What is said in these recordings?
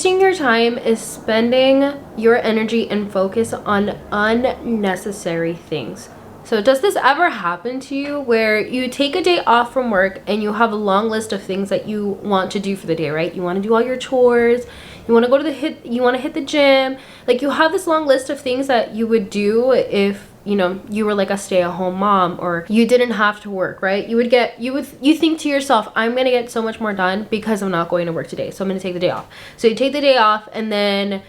Wasting your time is spending your energy and focus on unnecessary things. So does this ever happen to you where you take a day off from work and you have a long list of things that you want to do for the day, right? You want to do all your chores, you want to go to you want to hit the gym. Like, you have this long list of things that you would do if, you know, you were like a stay-at-home mom or you didn't have to work, right? You think to yourself, I'm going to get so much more done because I'm not going to work today. So I'm going to take the day off. So you take the day off and then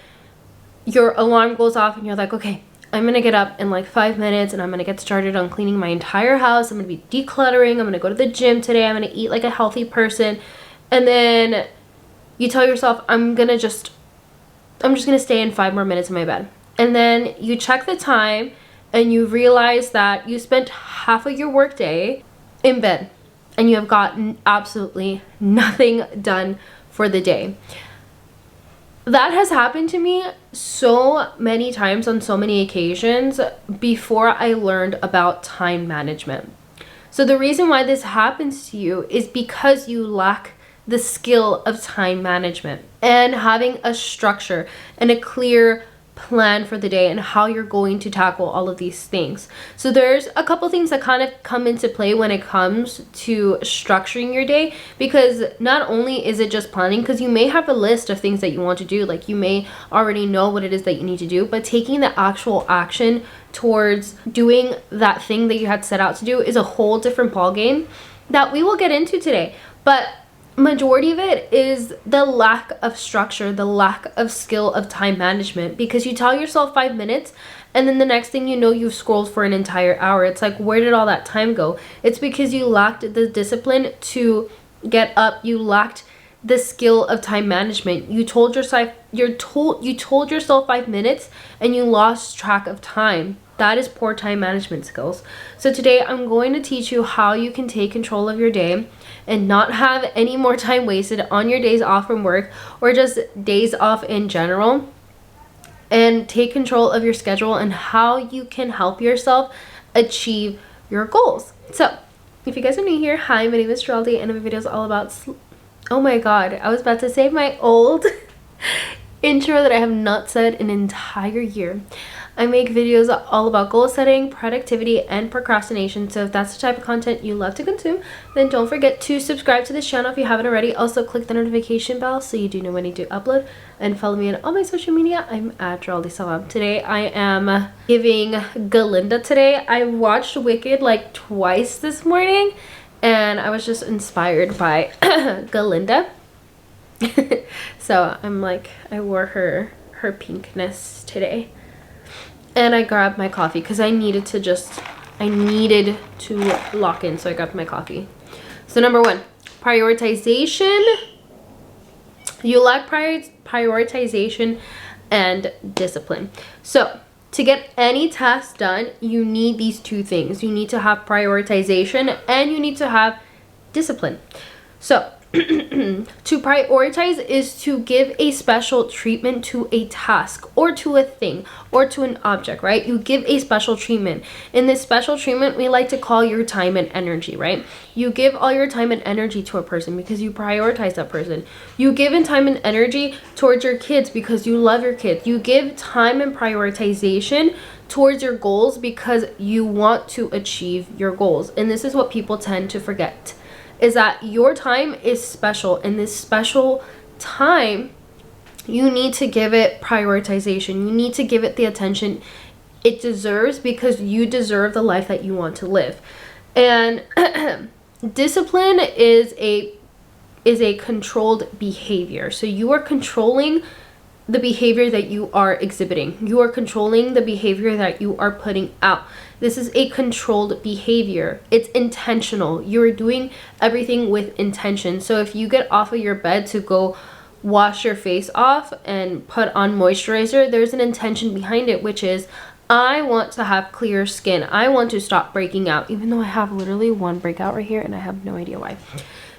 your alarm goes off and you're like, okay, I'm going to get up in like 5 minutes and I'm going to get started on cleaning my entire house. I'm going to be decluttering. I'm going to go to the gym today. I'm going to eat like a healthy person. And then you tell yourself, I'm just going to stay in 5 more minutes in my bed. And then you check the time and you realize that you spent half of your workday in bed and you have gotten absolutely nothing done for the day. That has happened to me so many times on so many occasions before I learned about time management. So the reason why this happens to you is because you lack the skill of time management and having a structure and a clear plan for the day and how you're going to tackle all of these things. So there's a couple things that kind of come into play when it comes to structuring your day, because not only is it just planning, because you may have a list of things that you want to do, like you may already know what it is that you need to do, but taking the actual action towards doing that thing that you had set out to do is a whole different ballgame that we will get into today. But majority of it is the lack of structure, the lack of skill of time management, because you tell yourself 5 minutes and then the next thing you know, you've scrolled for an entire hour. It's like, where did all that time go? It's because you lacked the discipline to get up. You lacked the skill of time management. You told yourself 5 minutes and you lost track of time. That is poor time management skills. So today I'm going to teach you how you can take control of your day and not have any more time wasted on your days off from work or just days off in general, and take control of your schedule and how you can help yourself achieve your goals. So if you guys are new here, hi, my name is Geraldine and my video is all about oh my god, I was about to say my old intro that I have not said in an entire year. I make videos all about goal setting, productivity, and procrastination. So if that's the type of content you love to consume, then don't forget to subscribe to this channel if you haven't already. Also, click the notification bell so you do know when I do upload. And follow me on all my social media. I'm at Geraldine Salam. Today, I am giving Galinda today. I watched Wicked like twice this morning, and I was just inspired by Galinda. So I'm like, I wore her pinkness today. And I grabbed my coffee because I needed to lock in, so I grabbed my coffee. So number 1, prioritization. You lack prioritization and discipline. So to get any task done, you need these 2 things. You need to have prioritization and you need to have discipline. So to prioritize is to give a special treatment to a task or to a thing or to an object, right? You give a special treatment. In this special treatment, we like to call your time and energy, right? You give all your time and energy to a person because you prioritize that person. You give in time and energy towards your kids because you love your kids. You give time and prioritization towards your goals because you want to achieve your goals. And this is what people tend to forget, is that your time is special, and this special time, you need to give it prioritization. You need to give it the attention it deserves because you deserve the life that you want to live. And discipline is a controlled behavior. So you are controlling the behavior that you are exhibiting. You are controlling the behavior that you are putting out. This is a controlled behavior. It's intentional. You're doing everything with intention. So if you get off of your bed to go wash your face off and put on moisturizer, there's an intention behind it, which is, I want to have clear skin. I want to stop breaking out, even though I have literally 1 breakout right here and I have no idea why.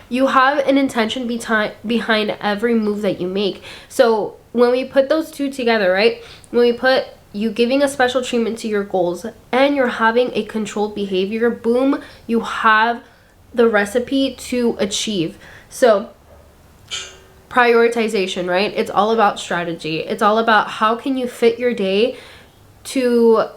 You have an intention behind every move that you make. So when we put those 2 together, right? When we put you giving a special treatment to your goals and you're having a controlled behavior, boom, you have the recipe to achieve. So prioritization, right? It's all about strategy. It's all about how can you fit your day to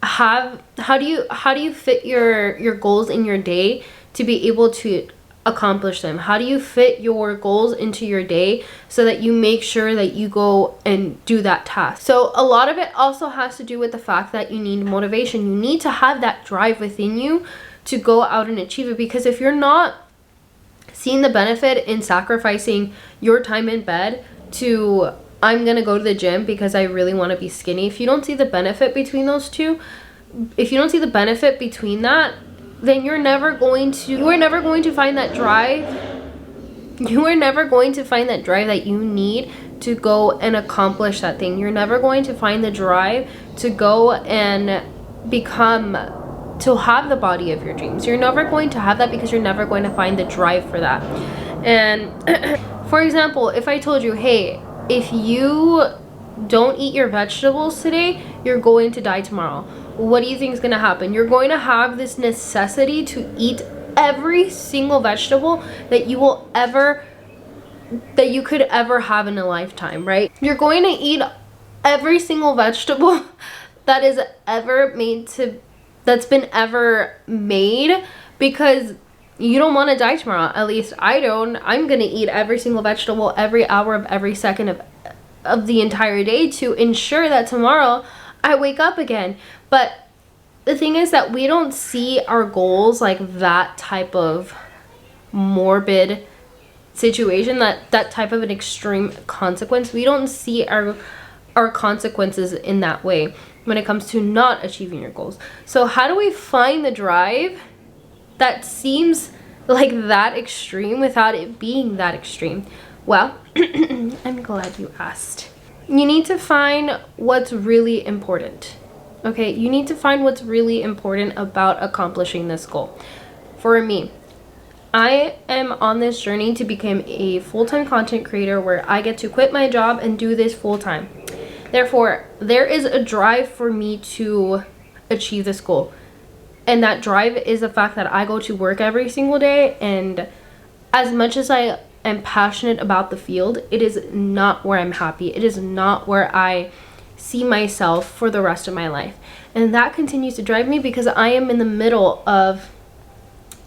have, how do you fit your goals in your day to be able to accomplish them? How do you fit your goals into your day so that you make sure that you go and do that task? So a lot of it also has to do with the fact that you need motivation. You need to have that drive within you to go out and achieve it, because if you're not seeing the benefit in sacrificing your time in bed to, I'm gonna go to the gym because I really want to be skinny, if you don't see the benefit between those two, if you don't see the benefit between that, then you are never going to find that drive. You are never going to find that drive that you need to go and accomplish that thing. You're never going to find the drive to go and to have the body of your dreams. You're never going to have that because you're never going to find the drive for that. And for example, if I told you, hey, if you don't eat your vegetables today, you're going to die tomorrow. What do you think is going to happen? You're going to have this necessity to eat every single vegetable that you could ever have in a lifetime, right? You're going to eat every single vegetable that's been ever made, because you don't want to die tomorrow. At least I don't. I'm going to eat every single vegetable every hour of every second of the entire day to ensure that tomorrow I wake up again. But the thing is that we don't see our goals like that type of morbid situation, that type of an extreme consequence. We don't see our consequences in that way when it comes to not achieving your goals. So how do we find the drive that seems like that extreme without it being that extreme? Well, I'm glad you asked. You need to find what's really important. Okay, you need to find what's really important about accomplishing this goal. For me, I am on this journey to become a full-time content creator where I get to quit my job and do this full-time. Therefore, there is a drive for me to achieve this goal. And that drive is the fact that I go to work every single day, and as much as I am passionate about the field, it is not where I'm happy. It is not where I see myself for the rest of my life. And that continues to drive me because I am in the middle of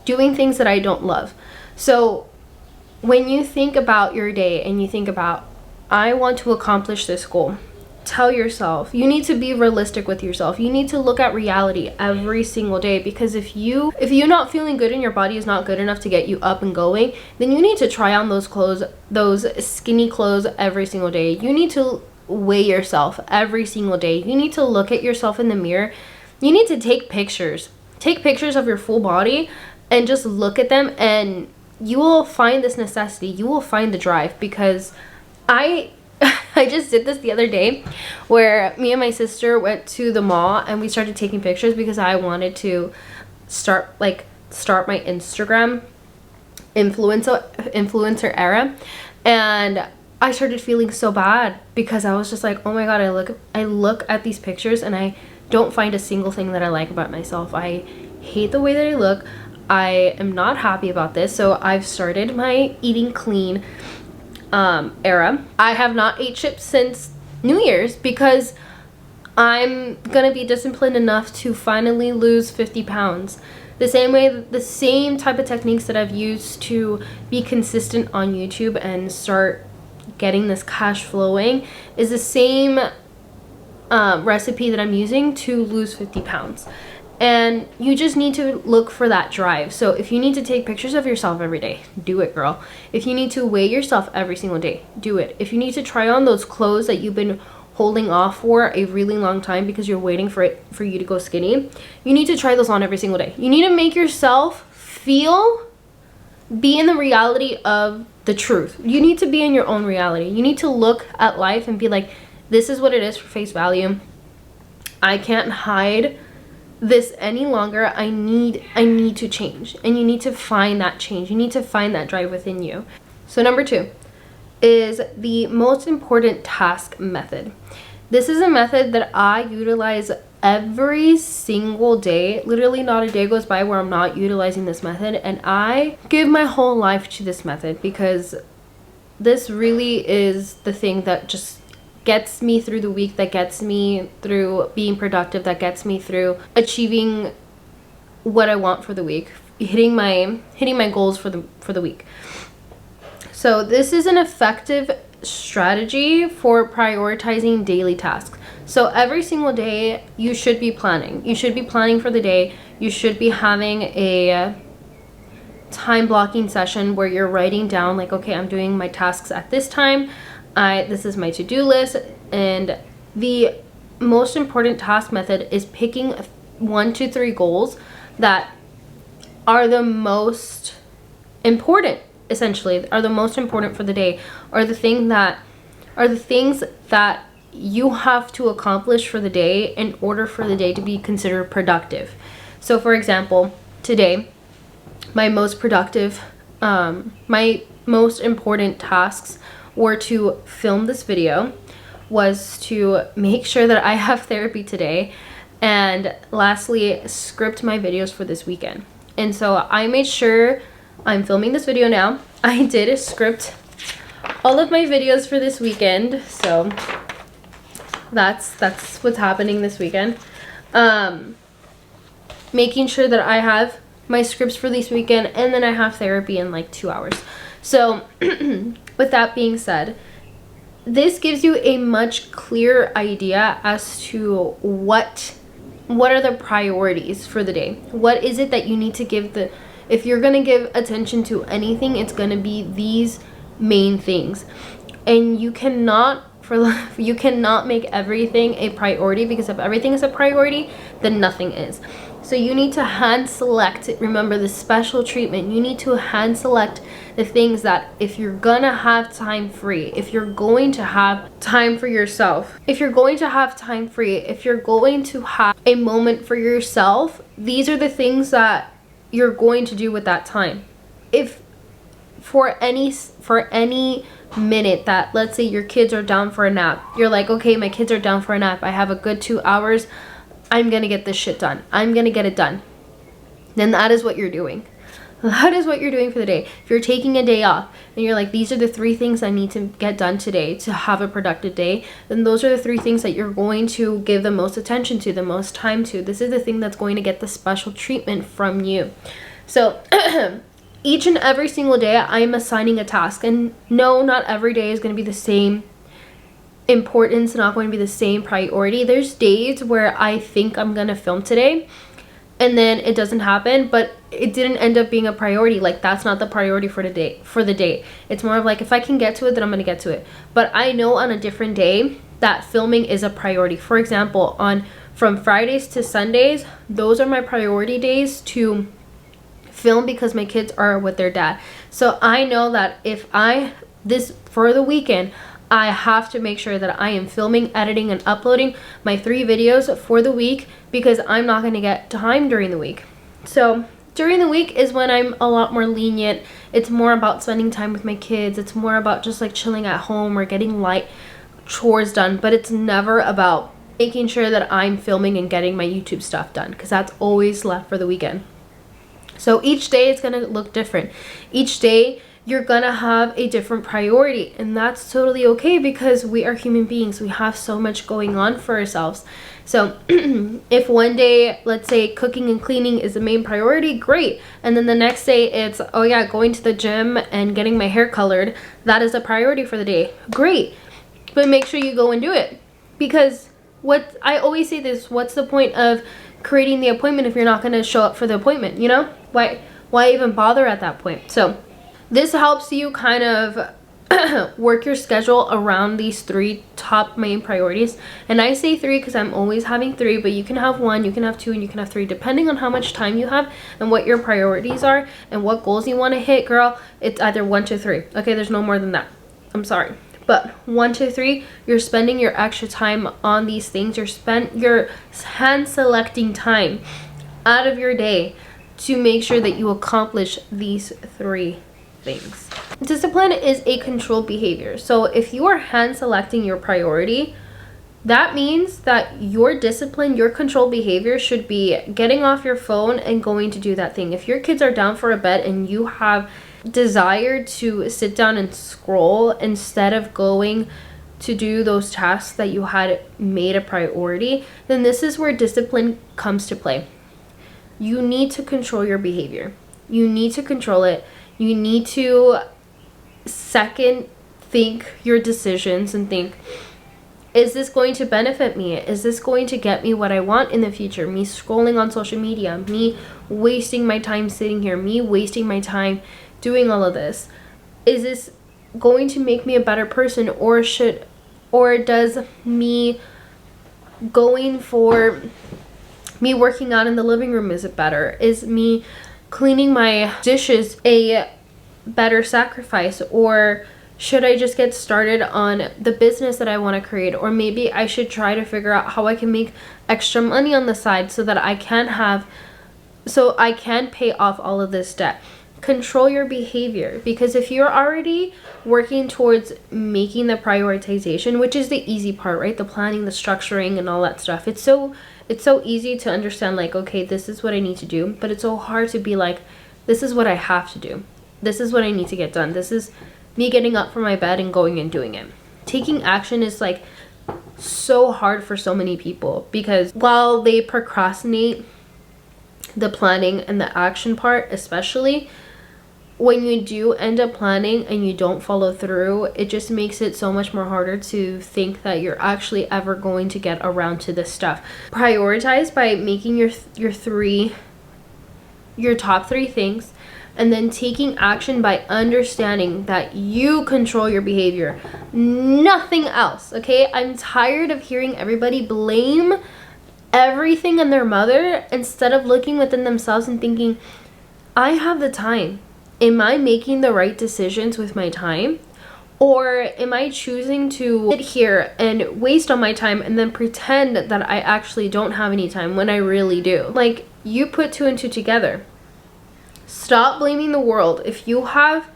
doing things that I don't love. So when you think about your day and you think about, I want to accomplish this goal, tell yourself, you need to be realistic with yourself. You need to look at reality every single day, because if you're not feeling good and your body is not good enough to get you up and going, then you need to try on those clothes, those skinny clothes every single day. You need to weigh yourself every single day. You need to look at yourself in the mirror. You need to take pictures of your full body and just look at them, and you will find this necessity. You will find the drive, because I just did this the other day where me and my sister went to the mall and we started taking pictures because I wanted to start my Instagram influencer era. And I started feeling so bad because I was just like, oh my god, I look at these pictures and I don't find a single thing that I like about myself. I hate the way that I look. I am not happy about this. So I've started my eating clean era. I have not ate chips since New Year's because I'm gonna be disciplined enough to finally lose 50 pounds. The same type of techniques that I've used to be consistent on YouTube and start getting this cash flowing is the same recipe that I'm using to lose 50 pounds. And you just need to look for that drive. So if you need to take pictures of yourself every day, do it, girl. If you need to weigh yourself every single day, do it. If you need to try on those clothes that you've been holding off for a really long time because you're waiting for you to go skinny, you need to try those on every single day. You need to make yourself be in the reality of the truth. You need to be in your own reality. You need to look at life and be like, this is what it is for face value. I can't hide this any longer. I need to change. And you need to find that change. You need to find that drive within you. So number 2 is the most important task method. This is a method that I utilize every single day. Literally not a day goes by where I'm not utilizing this method, and I give my whole life to this method because this really is the thing that just gets me through the week, that gets me through being productive, that gets me through achieving what I want for the week, hitting my goals for the week. So this is an effective strategy for prioritizing daily tasks. So every single day you should be planning. You should be planning for the day. You should be having a time blocking session where you're writing down like, okay, I'm doing my tasks at this time. This is my to-do list. And the most important task method is picking 1 to 3 goals that are the most important, essentially, are the most important for the day, are the things that you have to accomplish for the day in order for the day to be considered productive. So for example, today, my most important tasks were to film this video, was to make sure that I have therapy today, and lastly, script my videos for this weekend. And so I made sure I'm filming this video now. I did script all of my videos for this weekend, so that's what's happening this weekend. Making sure that I have my scripts for this weekend, and then I have therapy in like 2 hours. So with that being said, this gives you a much clearer idea as to what are the priorities for the day. What is it that you need to give if you're going to give attention to anything, it's going to be these main things. And you cannot make everything a priority, because if everything is a priority, then nothing is. So you need to hand select, remember the special treatment, you need to hand select the things that if you're gonna have time free, if you're going to have time for yourself, if you're going to have time free, if you're going to have a moment for yourself, these are the things that you're going to do with that time. If for any minute that, let's say your kids are down for a nap, you're like, okay, my kids are down for a nap, I have a good 2 hours, I'm gonna get this shit done, I'm gonna get it done, then that is what you're doing. That is what you're doing for the day. If you're taking a day off and you're like, these are the 3 things I need to get done today to have a productive day, then those are the 3 things that you're going to give the most attention to, the most time to. This is the thing that's going to get the special treatment from you. So each and every single day I'm assigning a task, and no, not every day is going to be the same importance, not going to be the same priority. There's days where I think I'm going to film today and then it doesn't happen, but it didn't end up being a priority. Like, that's not the priority for the day. It's more of like, if I can get to it, then I'm going to get to it. But I know on a different day that filming is a priority. For example, from Fridays to Sundays, those are my priority days to film because my kids are with their dad. So I know that for the weekend, I have to make sure that I am filming, editing, and uploading my 3 videos for the week, because I'm not going to get time during the week. So during the week is when I'm a lot more lenient. It's more about spending time with my kids. It's more about just like chilling at home or getting light chores done. But it's never about making sure that I'm filming and getting my YouTube stuff done, because that's always left for the weekend. So each day it's going to look different. Each day you're gonna have a different priority, and that's totally okay, because we are human beings. We have so much going on for ourselves. So if one day, let's say cooking and cleaning is the main priority, great. And then the next day it's, oh yeah, going to the gym and getting my hair colored, that is a priority for the day, great. But make sure you go and do it, because what I always say this, what's the point of creating the appointment if you're not gonna show up for the appointment, you know? Why even bother at that point? So this helps you kind of work your schedule around these 3 top main priorities. And I say 3 because I'm always having 3, but you can have 1, you can have 2, and you can have 3, depending on how much time you have and what your priorities are and what goals you want to hit, girl. It's either 1 to 3. Okay, there's no more than that. I'm sorry. But 1 to 3, you're spending your extra time on these things. You're hand selecting time out of your day to make sure that you accomplish these 3 things. Discipline is a controlled behavior. So if you are hand selecting your priority, that means that your discipline, your controlled behavior should be getting off your phone and going to do that thing. If your kids are down for a bed and you have desire to sit down and scroll instead of going to do those tasks that you had made a priority, then this is where discipline comes to play. You need to control your behavior. You need to control it. You need to second think your decisions and think, is this going to benefit me? Is this going to get me what I want in the future? Me scrolling on social media, me wasting my time sitting here, me wasting my time doing all of this. Is this going to make me a better person, or does me going for me working out in the living room, is it better? Is me cleaning my dishes a better sacrifice? Or should I just get started on the business that I want to create? Or maybe I should try to figure out how I can make extra money on the side so that I can pay off all of this debt. Control your behavior, because if you're already working towards making the prioritization, which is the easy part, right? The planning, the structuring, and all that stuff. It's so easy to understand, like, okay, this is what I need to do, but it's so hard to be like, this is what I have to do. This is what I need to get done. This is me getting up from my bed and going and doing it. Taking action is like so hard for so many people, because while they procrastinate the planning and the action part, especially when you do end up planning and you don't follow through, it just makes it so much more harder to think that you're actually ever going to get around to this stuff. Prioritize by making your top 3 things, and then taking action by understanding that you control your behavior, nothing else. Okay, I'm tired of hearing everybody blame everything on their mother instead of looking within themselves and thinking, I have the time. Am I making the right decisions with my time? Or am I choosing to sit here and waste all my time and then pretend that I actually don't have any time when I really do? Like, you put 2 and 2 together. Stop blaming the world. If you have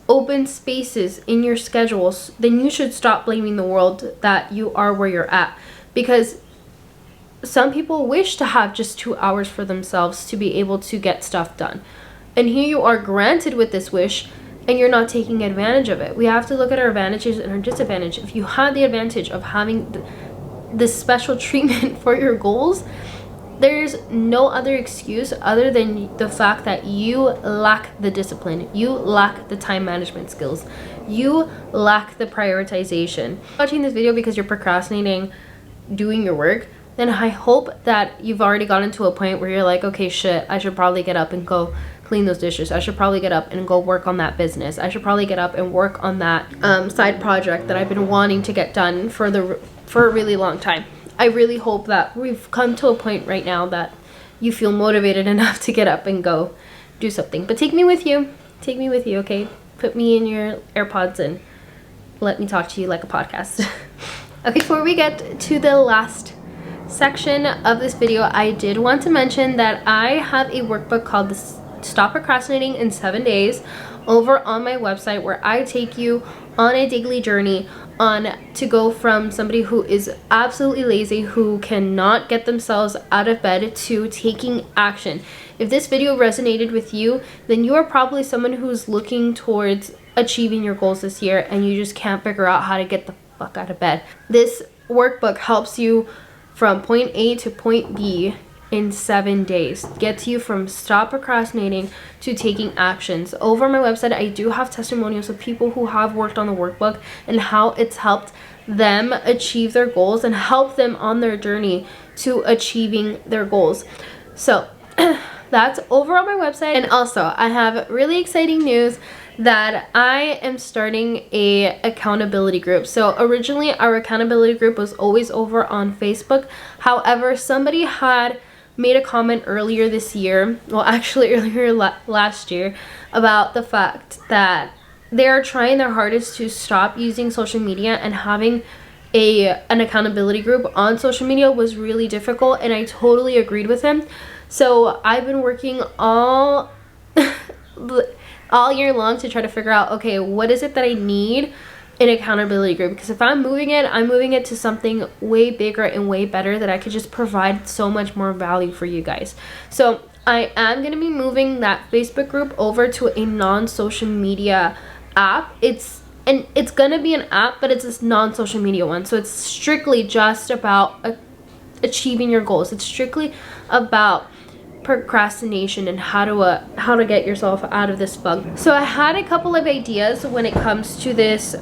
open spaces in your schedules, then you should stop blaming the world that you are where you're at. Because some people wish to have just 2 hours for themselves to be able to get stuff done. And here you are granted with this wish, and you're not taking advantage of it. We have to look at our advantages and our disadvantage. If you have the advantage of having this special treatment for your goals, there's no other excuse other than the fact that you lack the discipline. You lack the time management skills. You lack the prioritization. Watching this video because you're procrastinating doing your work, then I hope that you've already gotten to a point where you're like, okay, shit, I should probably get up and go clean those dishes. I should probably get up and go work on that business. I should probably get up and work on that side project that I've been wanting to get done for a really long time. I really hope that we've come to a point right now that you feel motivated enough to get up and go do something. But take me with you. Take me with you, okay? Put me in your AirPods and let me talk to you like a podcast. Okay, before we get to the last section of this video, I did want to mention that I have a workbook called Stop Procrastinating in 7 Days over on my website, where I take you on a daily journey to go from somebody who is absolutely lazy, who cannot get themselves out of bed, to taking action. If this video resonated with you, then you are probably someone who's looking towards achieving your goals this year and you just can't figure out how to get the fuck out of bed. This workbook helps you from point A to point B in 7 days. Gets you from stop procrastinating to taking actions. Over my website, I do have testimonials of people who have worked on the workbook and how it's helped them achieve their goals and help them on their journey to achieving their goals. So that's over on my website. And also, I have really exciting news that I am starting a accountability group. So originally our accountability group was always over on Facebook. However, somebody had made a comment earlier this year, well actually earlier last year, about the fact that they are trying their hardest to stop using social media, and having an accountability group on social media was really difficult, and I totally agreed with him. So I've been working all year long to try to figure out, okay, what is it that I need in accountability group? Because if I'm moving it to something way bigger and way better that I could just provide so much more value for you guys. So I am going to be moving that Facebook group over to a non-social media app. It's going to be an app, but it's this non-social media one. So it's strictly just about achieving your goals. It's strictly about procrastination and how to get yourself out of this bug. So I had a couple of ideas when it comes to this.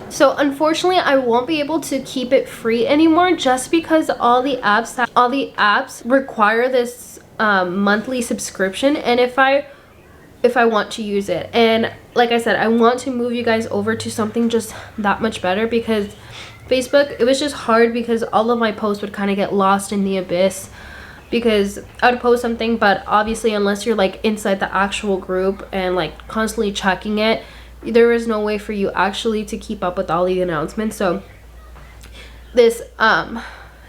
So unfortunately, I won't be able to keep it free anymore, just because all the apps require this monthly subscription, and if I want to use it. And like I said, I want to move you guys over to something just that much better, because Facebook, it was just hard because all of my posts would kind of get lost in the abyss, because I would post something, but obviously unless you're like inside the actual group and like constantly checking it, there is no way for you actually to keep up with all the announcements. So this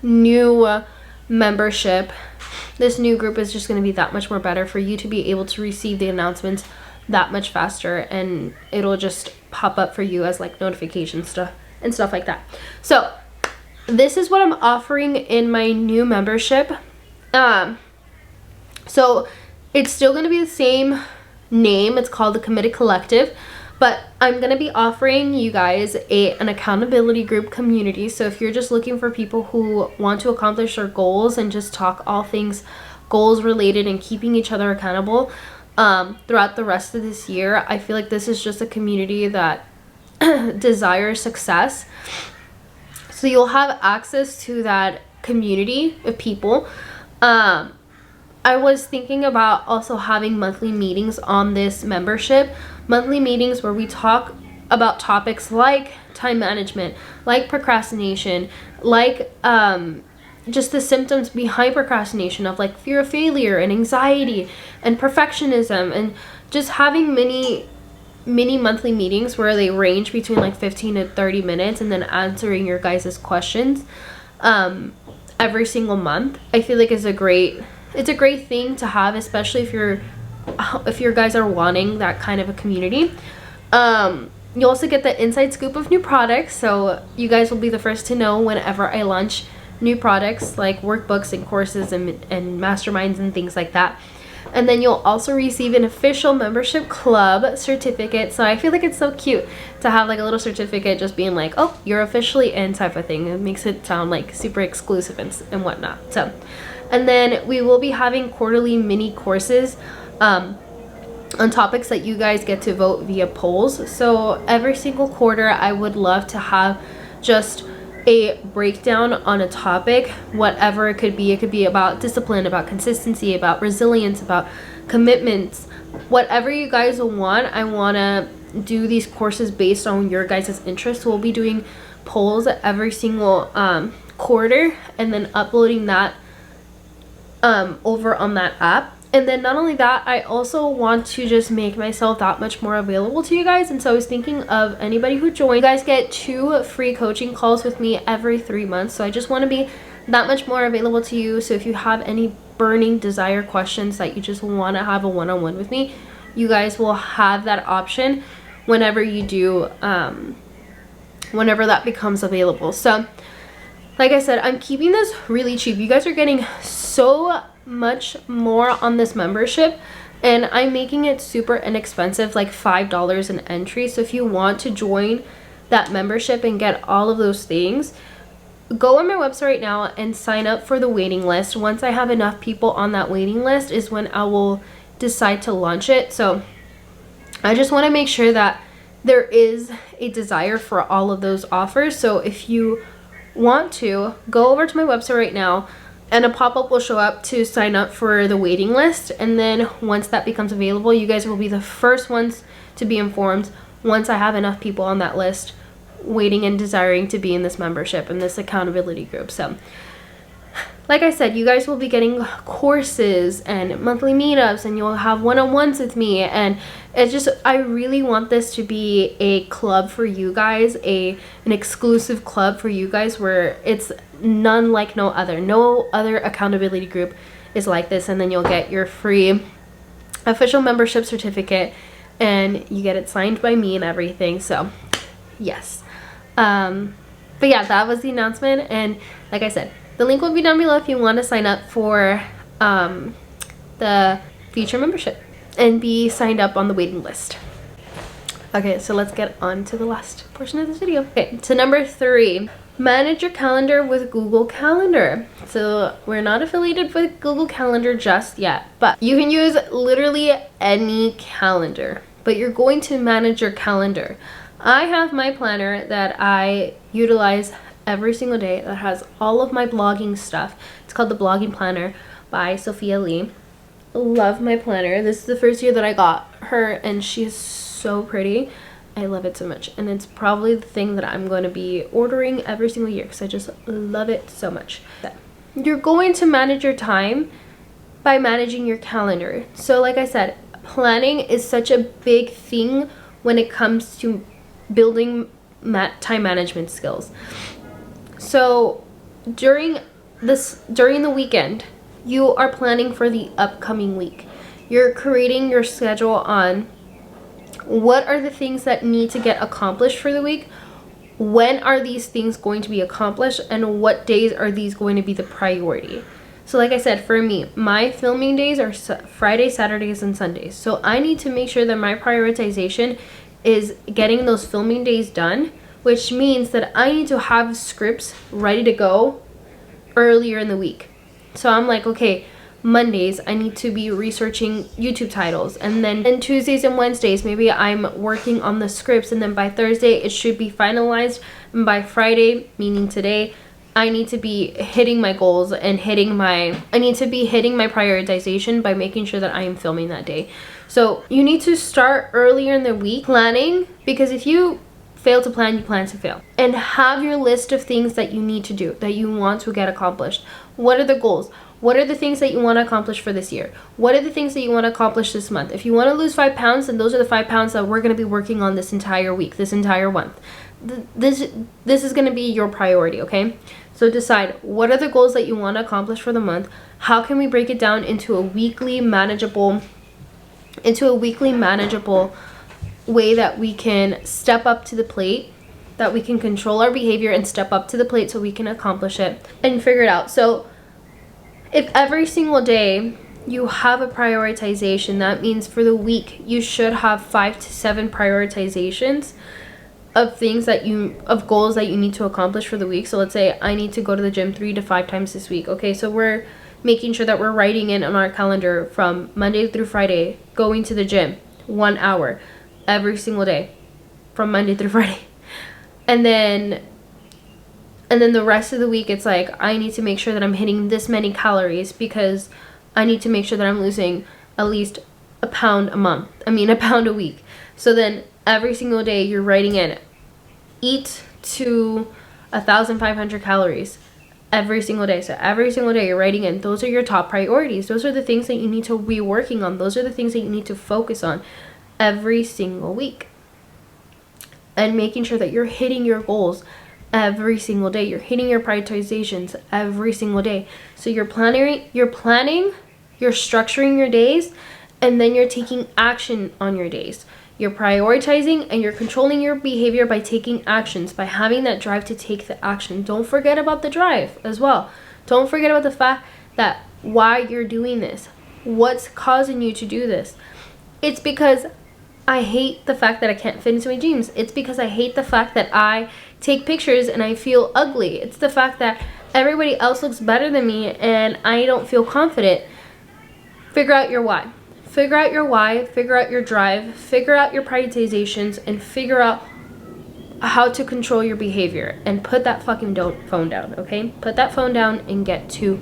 new membership, this new group is just going to be that much more better for you to be able to receive the announcements that much faster, and it'll just pop up for you as like notification stuff and stuff like that. So this is what I'm offering in my new membership. So it's still going to be the same name. It's called the Committed Collective, but I'm going to be offering you guys an accountability group community. So if you're just looking for people who want to accomplish their goals and just talk all things goals related and keeping each other accountable throughout the rest of this year, I feel like this is just a community that desires success. So you'll have access to that community of people. I was thinking about also having monthly meetings on this membership. Monthly meetings where we talk about topics like time management, like procrastination, like just the symptoms behind procrastination of like fear of failure and anxiety and perfectionism, and just having mini monthly meetings where they range between like 15 to 30 minutes, and then answering your guys' questions every single month. I feel like it's a great thing to have, especially if your guys are wanting that kind of a community. You also get the inside scoop of new products, so you guys will be the first to know whenever I launch new products like workbooks and courses and masterminds and things like that. And then you'll also receive an official membership club certificate. So I feel like it's so cute to have like a little certificate just being like, oh, you're officially in type of thing. It makes it sound like super exclusive and whatnot. So, and then we will be having quarterly mini courses on topics that you guys get to vote via polls. So every single quarter, I would love to have just a breakdown on a topic, whatever it could be. It could be about discipline, about consistency, about resilience, about commitments, whatever you guys want. I want to do these courses based on your guys' interests. We'll be doing polls every single quarter, and then uploading that over on that app. And then not only that, I also want to just make myself that much more available to you guys. And so I was thinking of anybody who joined, you guys get 2 free coaching calls with me every 3 months. So I just want to be that much more available to you. So if you have any burning desire questions that you just want to have a one-on-one with me, you guys will have that option whenever you do, whenever that becomes available. So like I said, I'm keeping this really cheap. You guys are getting so much more on this membership, and I'm making it super inexpensive, like $5 an entry. So if you want to join that membership and get all of those things, go on my website right now and sign up for the waiting list. Once I have enough people on that waiting list is when I will decide to launch it. So I just want to make sure that there is a desire for all of those offers. So if you want to, go over to my website right now, and a pop-up will show up to sign up for the waiting list. And then once that becomes available, you guys will be the first ones to be informed once I have enough people on that list waiting and desiring to be in this membership and this accountability group. So like I said, you guys will be getting courses and monthly meetups, and you'll have one-on-ones with me. And it's just, I really want this to be a club for you guys, an exclusive club for you guys, where it's none like no other. No other accountability group is like this. And then you'll get your free official membership certificate, and you get it signed by me and everything. So yes. But yeah, that was the announcement. And like I said, the link will be down below if you want to sign up for the future membership and be signed up on the waiting list. Okay, so let's get on to the last portion of this video. Okay, so number 3, manage your calendar with Google Calendar. So we're not affiliated with Google Calendar just yet, but you can use literally any calendar, but you're going to manage your calendar. I have my planner that I utilize every single day that has all of my blogging stuff. It's called the Blogging Planner by Sophia Lee. Love my planner. This is the first year that I got her, and she is so pretty. I love it so much, and it's probably the thing that I'm going to be ordering every single year because I just love it so much. You're going to manage your time by managing your calendar. So like I said, planning is such a big thing when it comes to building time management skills. So during the weekend, you are planning for the upcoming week. You're creating your schedule on what are the things that need to get accomplished for the week, when are these things going to be accomplished, and what days are these going to be the priority. So like I said, for me, my filming days are Fridays, Saturdays, and Sundays. So I need to make sure that my prioritization is getting those filming days done, which means that I need to have scripts ready to go earlier in the week. So I'm like, okay, Mondays I need to be researching YouTube titles, and then on Tuesdays and Wednesdays maybe I'm working on the scripts, and then by Thursday it should be finalized, and by Friday, meaning today, I need to be hitting my goals and I need to be hitting my prioritization by making sure that I am filming that day. So you need to start earlier in the week planning, because if you fail to plan, you plan to fail. And have your list of things that you need to do, that you want to get accomplished. What are the goals? What are the things that you want to accomplish for this year? What are the things that you want to accomplish this month? If you want to lose 5 pounds, then those are the 5 pounds that we're going to be working on this entire week, this entire month. This is going to be your priority, okay? So decide, what are the goals that you want to accomplish for the month? How can we break it down into a weekly manageable way that we can step up to the plate, that we can control our behavior and step up to the plate so we can accomplish it and figure it out. So if every single day you have a prioritization, that means for the week you should have 5 to 7 prioritizations of goals that you need to accomplish for the week. So let's say I need to go to the gym 3 to 5 times this week. Okay, so we're making sure that we're writing in on our calendar from Monday through Friday, going to the gym 1 hour every single day from Monday through Friday. And then the rest of the week, it's like, I need to make sure that I'm hitting this many calories because I need to make sure that I'm losing at least a pound a week. So then every single day you're writing in, eat to 1,500 calories every single day. So every single day you're writing in, those are your top priorities. Those are the things that you need to be working on. Those are the things that you need to focus on every single week. And making sure that you're hitting your goals every single day. You're hitting your prioritizations every single day. So you're planning, you're structuring your days, and then you're taking action on your days. You're prioritizing and you're controlling your behavior by taking actions, by having that drive to take the action. Don't forget about the drive as well. Don't forget about the fact that why you're doing this. What's causing you to do this? It's because I hate the fact that I can't fit into my jeans. It's because I hate the fact that I take pictures and I feel ugly. It's the fact that everybody else looks better than me and I don't feel confident. Figure out your why. Figure out your why, figure out your drive, figure out your prioritizations, and figure out how to control your behavior. And put that fucking phone down, okay? Put that phone down and get to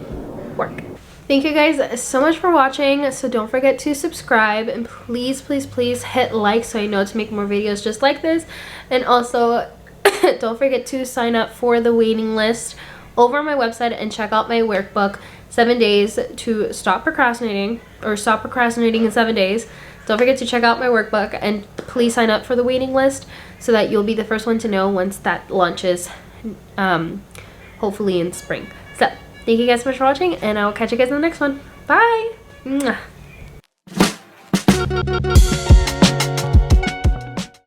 work. Thank you guys so much for watching. So don't forget to subscribe, and please, please, please hit like so I know to make more videos just like this. And also, don't forget to sign up for the waiting list over on my website and check out my workbook, 7 days to stop procrastinating, or stop procrastinating in 7 days. Don't forget to check out my workbook, and please sign up for the waiting list so that you'll be the first one to know once that launches, hopefully in spring. So thank you guys so much for watching, and I'll catch you guys in the next one. Bye. Mwah.